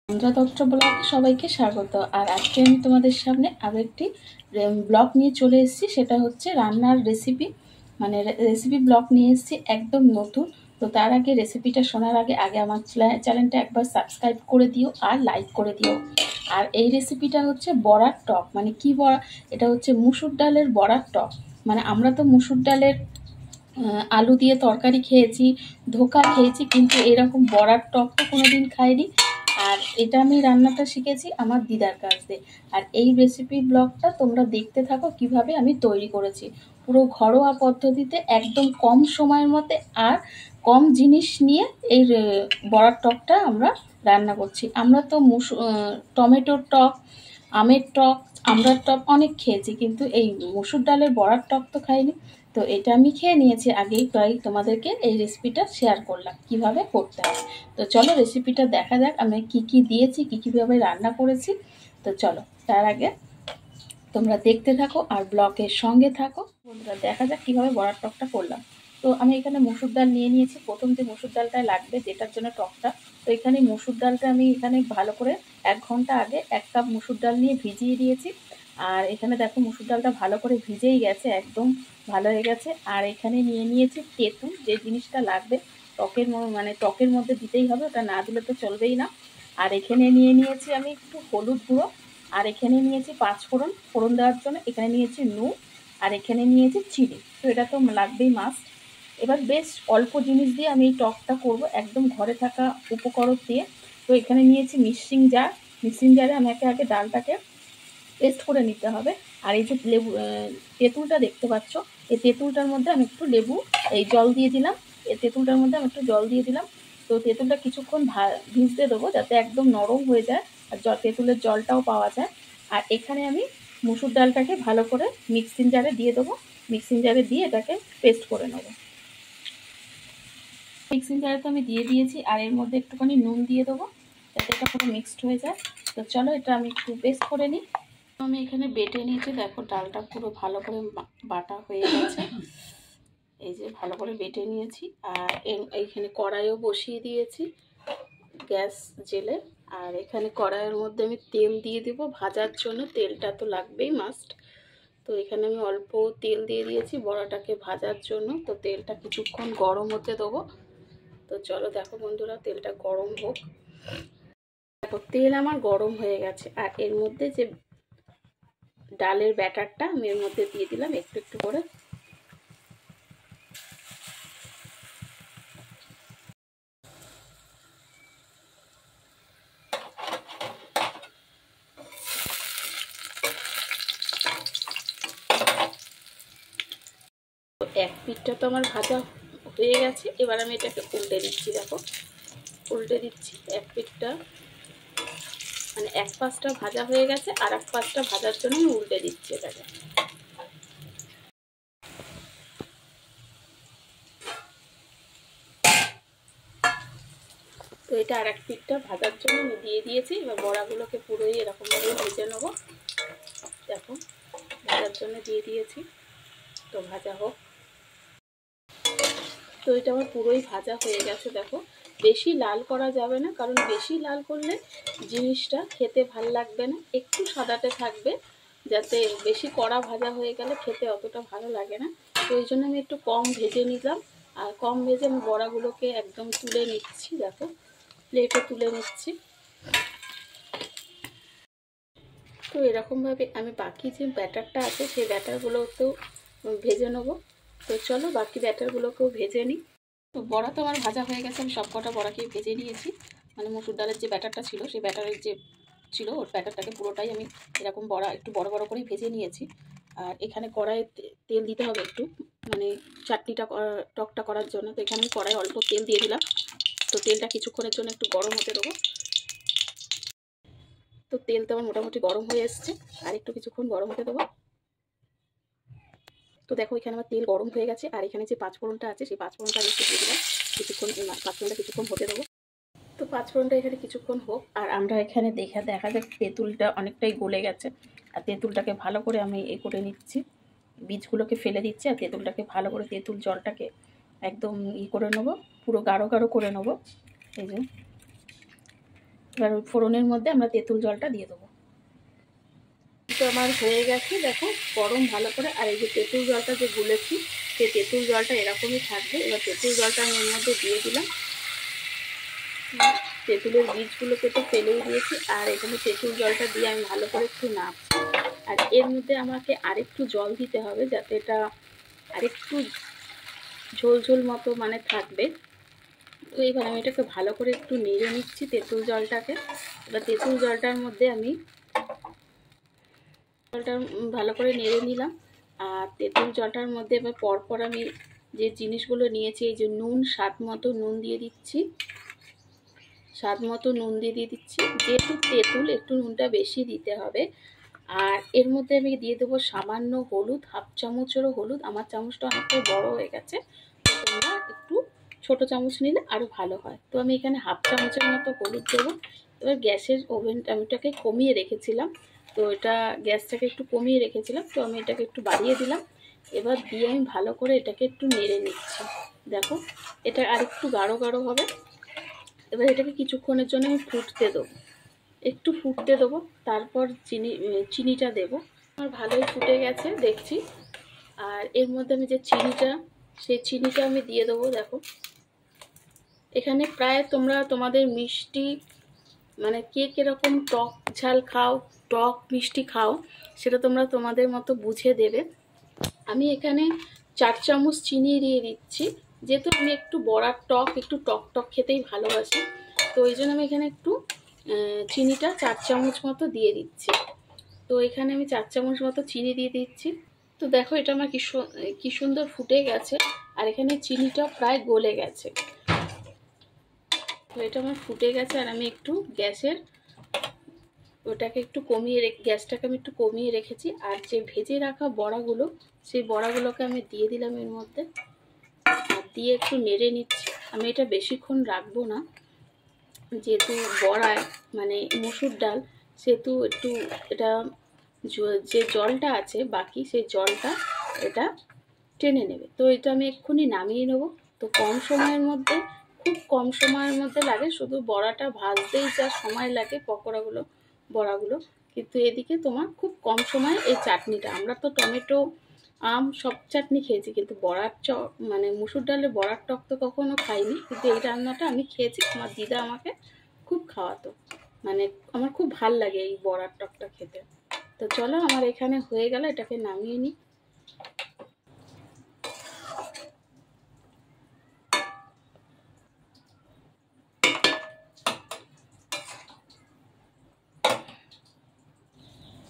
চন্দ্রা দত্ত ব্লগে সবাইকে স্বাগত। আর আজকে আমি তোমাদের সামনে আরও একটি ব্লগ নিয়ে চলে এসেছি। সেটা হচ্ছে রান্নার রেসিপি, মানে রেসিপি ব্লগ নিয়ে এসেছি, একদম নতুন। তো তার আগে রেসিপিটা শোনার আগে আমার চ্যানেলটা একবার সাবস্ক্রাইব করে দিও আর লাইক করে দিও। আর এই রেসিপিটা হচ্ছে বড়ার টক, মানে কি বড়া, এটা হচ্ছে মুসুর ডালের বড়ার টক। মানে আমরা তো মুসুর ডালের আলু দিয়ে তরকারি খেয়েছি, ধোকা খেয়েছি, কিন্তু এরকম বড়ার টক তো কোনোদিন খাইনি। আর এটা আমি রান্নাটা শিখেছি আমার দিদার কাছ দিয়ে। আর এই রেসিপি ব্লগটা তোমরা দেখতে থাকো কিভাবে আমি তৈরি করেছি, পুরো ঘরোয়া পদ্ধতিতে, একদম কম সময়ের মধ্যে আর কম জিনিস নিয়ে এই বড়ার টকটা আমরা রান্না করছি। আমরা তো টমেটোর টক, আমের টক, আমড়ার টক অনেক খেয়েছি, কিন্তু এই মসুর ডালের বড়ার টক তো খাইনি। তো এটা আমি খেয়ে নিয়েছি আগেই, তাই তোমাদেরকে এই রেসিপিটা শেয়ার করলাম কিভাবে করতে হবে। তো চলো রেসিপিটা দেখা যাক, আমি কি কি দিয়েছি, কীভাবে রান্না করেছি। তো চলো, তার আগে তোমরা দেখতে থাকো আর ব্লগের সঙ্গে থাকো। বন্ধুরা, দেখা যাক কীভাবে বড়ার টকটা করলাম। তো আমি এখানে মসুর ডাল নিয়ে নিয়েছি। প্রথম যে মসুর ডালটা লাগবে যেটার জন্য টকটা, তো এখানে মসুর ডালটা আমি এখানে ভালো করে 1 ঘন্টা আগে 1 কাপ মসুর ডাল নিয়ে ভিজিয়ে দিয়েছি। আর এখানে দেখো মসুর ডালটা ভালো করে ভিজেই গেছে, একদম ভালো হয়ে গেছে। আর এখানে নিয়ে নিয়েছি তেঁতুল, যে জিনিসটা লাগবে টকের মানে টকের মধ্যে দিতেই হবে, ওটা না দিলে তো চলবেই না। আর এখানে নিয়ে নিয়েছি আমি একটু হলুদ গুঁড়ো, আর এখানে নিয়েছি 5 ফোড়ন, ফোড়ন দেওয়ার জন্য। এখানে নিয়েছি নুন, আর এখানে নিয়েছি চিনি। তো এটা তো লাগবেই, মাস্ট। এবার বেশ অল্প জিনিস দিয়ে আমি এই টকটা করব, একদম ঘরে থাকা উপকরণ দিয়ে। তো এখানে নিয়েছি মিক্সিং জার। মিক্সিং জারে আমাকে আগে ডালটাকে পেস্ট করে নিতে হবে। আর এই যে লেবু তেঁতুলটা দেখতে পাচ্ছ, এই তেঁতুলটার মধ্যে আমি একটু এই জল দিয়ে দিলাম। এই তেঁতুলটার মধ্যে আমি একটু জল দিয়ে দিলাম। তো তেঁতুলটা কিছুক্ষণ ভিজতে দেবো, যাতে একদম নরম হয়ে যায় আর তেঁতুলের জলটাও পাওয়া যায়। আর এখানে আমি মুসুর ডালটাকে ভালো করে মিক্সিং জারে দিয়ে দেবো। মিক্সিং জারে দিয়ে এটাকে পেস্ট করে নেবো। মিক্সিং জারে তো আমি দিয়ে দিয়েছি, আর এর মধ্যে একটুখানি নুন দিয়ে দেবো, যাতে এটা পুরো মিক্সড হয়ে যায়। তো চলো এটা আমি একটু পেস্ট করে নিই। আমি এখানে বেটে নিয়েছি, দেখো ডালটা পুরো ভালো করে বাটা হয়ে গেছে। এই যে ভালো করে বেটে নিয়েছি। আর এইখানে কড়াইও বসিয়ে দিয়েছি গ্যাস জেলে। আর এখানে কড়াইয়ের মধ্যে আমি তেল দিয়ে দেব ভাজার জন্য, তেলটা তো লাগবেই, মাস্ট। তো এখানে আমি অল্প তেল দিয়ে দিয়েছি বড়াটাকে ভাজার জন্য। তো তেলটা কিছুক্ষণ গরম হতে দেবো। তো চলো দেখো বন্ধুরা, তেলটা গরম হোক। দেখো তেল আমার গরম হয়ে গেছে। আর এর মধ্যে যে ডালের ব্যাটারটা আমি এর মধ্যে দিয়ে দিলাম একটু একটু করে। এক পিঠটা তো আমার ভাজা হয়ে গেছে, এবার আমি এটাকে উল্টে দিচ্ছি। দেখো উল্টে দিচ্ছি, এক পিঠটা মানে এক পাশটা ভাজা হয়ে গেছে, আর এক পাশটা ভাজার জন্য আমি উল্টে দিচ্ছি এটাকে। তো এটা আর এক পিঠটা ভাজার জন্য আমি দিয়ে দিয়েছি। এবার বড়াগুলোকে পুরোই এরকমভাবে ভেজে নেবো। দেখো ভাজার জন্য দিয়ে দিয়েছি, তো ভাজা হোক। তো এটা আমার পুরোই ভাজা হয়ে গেছে। দেখো বেশি লাল করা যাবে না, কারণ বেশি লাল করলে জিনিসটা খেতে ভাল লাগবে না, একটু সাদাটে থাকবে, যাতে বেশি কড়া ভাজা হয়ে গেলে খেতে অতটা ভালো লাগে না। তো এই জন্য আমি একটু কম ভেজে নিলাম। আর কম ভেজে আমি বড়াগুলোকে একদম তুলে নিচ্ছি। দেখো প্লেটে তুলে নিচ্ছি। তো এরকমভাবে আমি বাকি যে ব্যাটারটা আছে সেই ব্যাটারগুলোকেও ভেজে নেবো। তো চলো বাকি ব্যাটারগুলোকেও ভেজে নিই। তো বড়া তো আমার ভাজা হয়ে গেছে, আমি সব কটা বড়াকে ভেজে নিয়েছি। মানে মসুর ডালের যে ব্যাটারটা ছিল, সেই ব্যাটারের যে ছিল ওর ব্যাটারটাকে পুরোটাই আমি এরকম বড়া একটু বড় বড় করে ভেজে নিয়েছি। আর এখানে কড়াইয়ে তেল দিতে হবে একটু, মানে চাটনিটা টকটা করার জন্য। তো এখানে আমি কড়াইয়ে অল্প তেল দিয়ে দিলাম। তো তেলটা কিছুক্ষণের জন্য একটু গরম হতে দেবো। তো তেল তো আমার মোটামুটি গরম হয়ে এসছে, আর একটু কিছুক্ষণ গরম হতে দেবো। তো দেখো এখানে আমার তেল গরম হয়ে গেছে। আর এখানে যে 5 ফোড়নটা আছে সেই 5 ফোড়নটা আমি একটু দিয়ে দিলাম। কিছুক্ষণ 5 ফোড়নটা কিছুক্ষণ হতে দেবো। তো 5 ফোড়নটা এখানে কিছুক্ষণ হোক। আর আমরা এখানে দেখা যাক তেঁতুলটা অনেকটাই গলে গেছে। আর তেঁতুলটাকে ভালো করে আমি করে নিচ্ছি, বীজগুলোকে ফেলে দিচ্ছি। আর তেঁতুলটাকে ভালো করে, তেঁতুল জলটাকে একদম করে নেবো, পুরো গাঢ় গাঢ় করে নেবো। এই যে এবার ওই ফোড়নের মধ্যে আমরা তেঁতুল জলটা দিয়ে দেবো। তো আমার হয়ে গেছে, দেখো গরম ভালো করে। আর এই যে তেঁতুল জলটা যে গুলেছি, সেই তেঁতুল জলটা এরকমই থাকবে। এবার তেঁতুল জলটা আমি এর মধ্যে দিয়ে দিলাম। তেঁতুলের বীজগুলোকে তো ফেলেই দিয়েছি, আর এখানে তেঁতুল জলটা দিয়ে আমি ভালো করে একটু নাড়ছি। আর এর মধ্যে আমাকে আরেকটু জল দিতে হবে, যাতে এটা আরেকটু ঝোল ঝোল মতো মানে থাকবে। তো এবার আমি এটাকে ভালো করে একটু নেড়ে নিচ্ছি তেঁতুল জলটাকে। এবার তেঁতুল জলটার মধ্যে আমি জলটা ভালো করে নেড়ে নিলাম। আর তেঁতুল জলটার মধ্যে এবার পরপর আমি যে জিনিসগুলো নিয়েছি, এই যে নুন, স্বাদ মতো নুন দিয়ে দিচ্ছি। যেহেতু তেঁতুল একটু নুনটা বেশি দিতে হবে। আর এর মধ্যে আমি দিয়ে দেবো সামান্য হলুদ, হাফ চামচেরও হলুদ। আমার চামচটা অনেকটা বড় হয়ে গেছে, তোমরা একটু ছোট চামচ নিলে আরও ভালো হয়। তো আমি এখানে হাফ চামচের মতো হলুদ দেবো। এবার গ্যাসের ওভেনটাকে কমিয়ে রেখেছিলাম, তো এটা গ্যাসটাকে একটু কমিয়ে রেখেছিলাম, তো আমি এটাকে একটু বাড়িয়ে দিলাম। এবার দিয়ে আমি ভালো করে এটাকে একটু নেড়ে নিচ্ছি। দেখো এটা আরেকটু গাঢ় গাঢ় হবে। এবার এটাকে কিছুক্ষণের জন্য আমি একটু ফুটতে দেবো। তারপর চিনিটা দেবো। আমার ভালোই ফুটে গেছে দেখছি। আর এর মধ্যে আমি যে সেই চিনিটা আমি দিয়ে দেবো। দেখো এখানে প্রায় তোমরা তোমাদের মিষ্টি মানে কে কীরকম টক ঝাল খাও, টক মিষ্টি খাও, সেটা তোমরা তোমাদের মতো বুঝে দেবে। আমি এখানে 4 চামচ চিনি দিয়ে দিচ্ছি, যেহেতু আমি একটু বড়ার একটু টক টক খেতেই ভালোবাসি। তো এই জন্য আমি এখানে একটু চিনিটা 4 চামচ মতো দিয়ে দিচ্ছি। তো এখানে আমি 4 চামচ মতো চিনি দিয়ে দিচ্ছি। তো দেখো এটা আমার কি সুন্দর ফুটে গেছে, আর এখানে চিনিটা প্রায় গলে গেছে। তো এটা আমার ফুটে গেছে, আর আমি একটু গ্যাসটাকে আমি একটু কমিয়ে রেখেছি। আর যে ভেজে রাখা বড়াগুলো, সেই বড়াগুলোকে আমি দিয়ে দিলাম এর মধ্যে। আর দিয়ে একটু নেড়ে নিচ্ছি। আমি এটা বেশিক্ষণ রাখবো না, যেহেতু বড়ায় মানে মসুর ডাল, সেহেতু একটু এটা যে জলটা আছে বাকি, সেই জলটা এটা টেনে নেবে। তো এটা আমি এক্ষুনি নামিয়ে নেব। তো খুব কম সময়ের মধ্যে লাগে, শুধু বড়াটা ভাজতেই যা সময় লাগে বড়াগুলো, কিন্তু এদিকে তোমার খুব কম সময়ে এই চাটনিটা। আমরা তো টমেটো, আম সব চাটনি খেয়েছি, কিন্তু মানে মুসুর ডালের বড়ার টক তো কখনো খাইনি। কিন্তু এই রান্নাটা আমি খেয়েছি, আমার দিদা আমাকে খুব খাওয়াতো। মানে আমার খুব ভাল লাগে এই বড়ার টকটা খেতে। তো চলো আমার এখানে হয়ে গেল, এটাকে নামিয়ে নিই।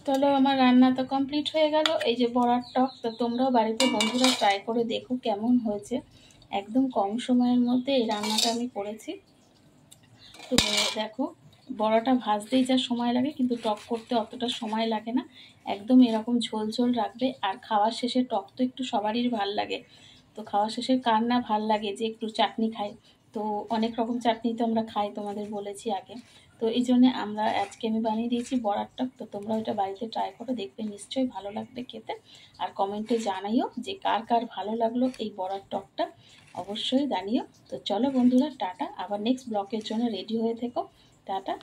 চলো আমার রান্না তো কমপ্লিট হয়ে গেল, এই যে বড়ার টক। তো তোমরাও বাড়িতে বন্ধুরা ট্রাই করে দেখো কেমন হয়েছে। একদম কম সময়ের মধ্যে এই রান্নাটা আমি করেছি। তো দেখো বড়াটা ভাজতেই যা সময় লাগে, কিন্তু টক করতে অতটা সময় লাগে না। একদম এরকম ঝোল ঝোল রাখবে। আর খাওয়ার শেষে টক তো একটু সবারই ভাল লাগে। তো খাওয়ার শেষে কার না ভাল লাগে যে একটু চাটনি খাই। তো অনেক রকম চাটনি তো আমরা খাই, তোমাদের বলেছি আগে। তো এই জন্যে আজকে আমি বানিয়ে দিয়েছি বড়ার টক। তো তোমরা ওইটা বাড়িতে ট্রাই করো, দেখবে নিশ্চয়ই ভালো লাগবে খেতে। আর কমেন্টে জানাইও যে কার কার ভালো লাগলো এই বড়ার টকটা, অবশ্যই জানিও। তো চলো বন্ধুরা, টাটা। আবার নেক্সট ব্লগের জন্য রেডি হয়ে থেকো। টাটা।